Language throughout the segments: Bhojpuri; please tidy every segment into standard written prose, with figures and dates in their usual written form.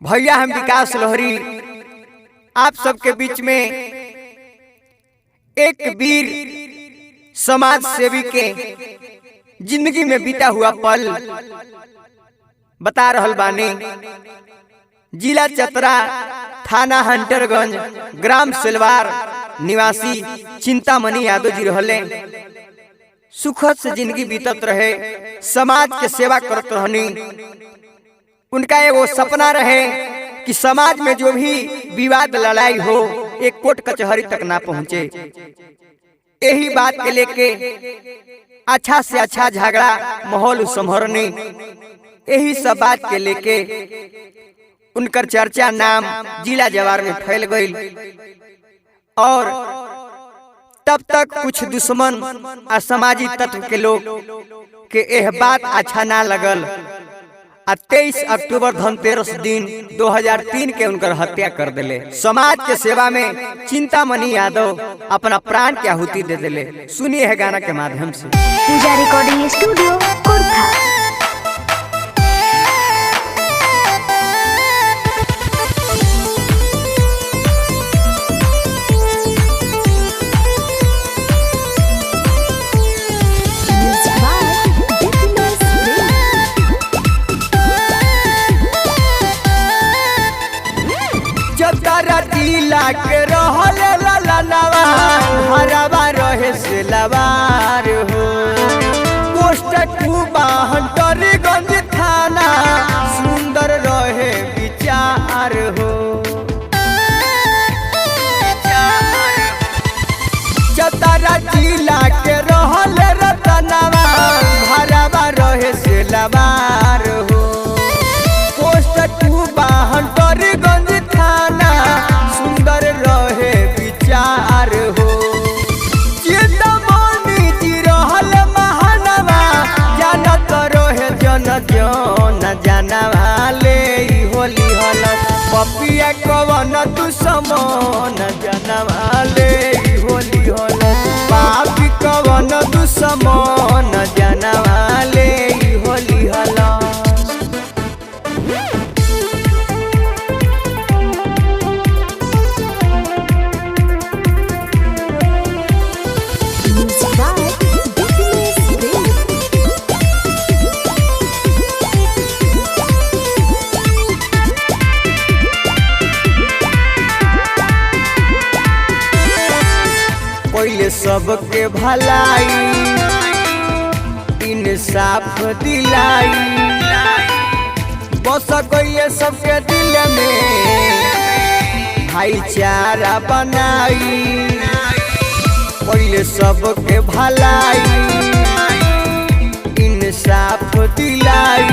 भैया हम विकास लोहरी आप सबके बीच में एक वीर समाज सेवी के जिंदगी में बीता हुआ पल बता रहल बानी। जिला चतरा, थाना हंटरगंज, ग्राम सेलवार निवासी चिंतामणि यादव जी रहले। सुखद से जिंदगी बीतत रहे, समाज के सेवा करत रहनी। उनका एगो सपना रहे कि समाज में जो भी विवाद लड़ाई हो एक कोर्ट कचहरी तक ना पहुंचे। यही बात के लेके अच्छा से अच्छा झगड़ा माहौल संभरनी। यही सब बात के लेके उनकर चर्चा नाम जिला जवार में फैल गई और तब तक कुछ दुश्मन असामाजिक तत्व के लोग के यह बात अच्छा ना लगल। 23 अक्टूबर धनतेरस दिन 2003 के उनकर हत्या कर दिले। समाज के सेवा में चिंतामणि यादव अपना प्राण की आहुति दे दिले। सुनिए है गाना के माध्यम से। पूजा रिकॉर्डिंग स्टूडियो कुर्था। जिला के रहले ललनवा हरवा रहे से लवार हो। पोस्ट कुबा हंटरगंज थाना सुंदर रहे विचार हो। चतरा जिला के रहले रतनवा हरवा रहे से लवार हो। पोस्ट कुबा हंटरगंज थाना सुंदर रहे विचार हो। चिंतामणि जी रहल महानवा जानत रहे जन जन जानवा ले होली हल। पपिया कवन दुश्मन जानवा ले होली हल। पापी कवन दुश्मन जानवा ले होली हल। पहले सबके भलाई इंसाफ दिलाई। बस गई सबके दिल में भाईचारा बनाई। पहले सबके भलाई इंसाफ दिलाई।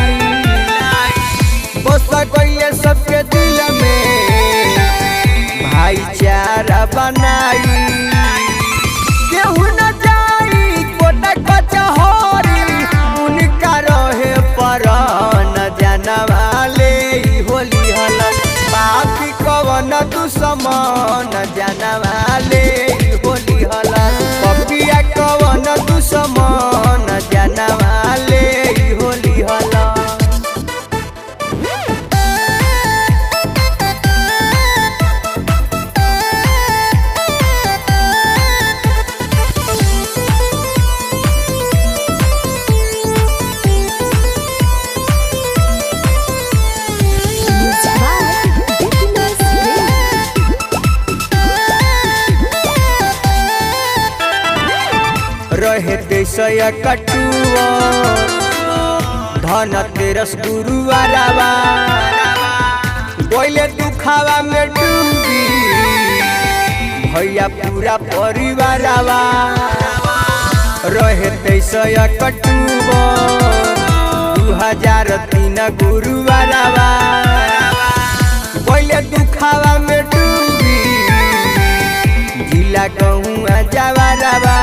बस गई सबके दिल में भाईचारा बनाई। केहू न जाई कोट कचहरी उनका रहे पर न जानवा ले होली हल। पापी कवन दुश्मन जानवा ले होली हल। पपिया कवन दुश्मन जानवा ले होली हल। रहे देशया कटुआ धनतेरस गुरुवारवा। बोले दुखावा में डूबी भैया पूरा परिवारवा। रहे देशया कटुआ 2003 गुरुवारवा। बोले दुखावा में डूबी जिला गहुआ जवारवा।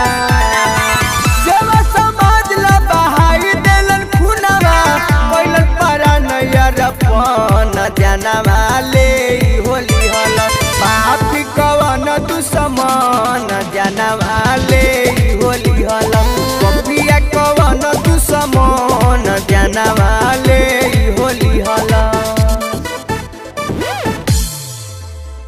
सेवा समाज ला बहाई देलन खुनवा। कैलन परा नैयर पन जानवा ले होली हल। पापी कवन दुश्मन जानवा ले होली हल। पपिया कवन दुश्मन जानवा ले होली हल।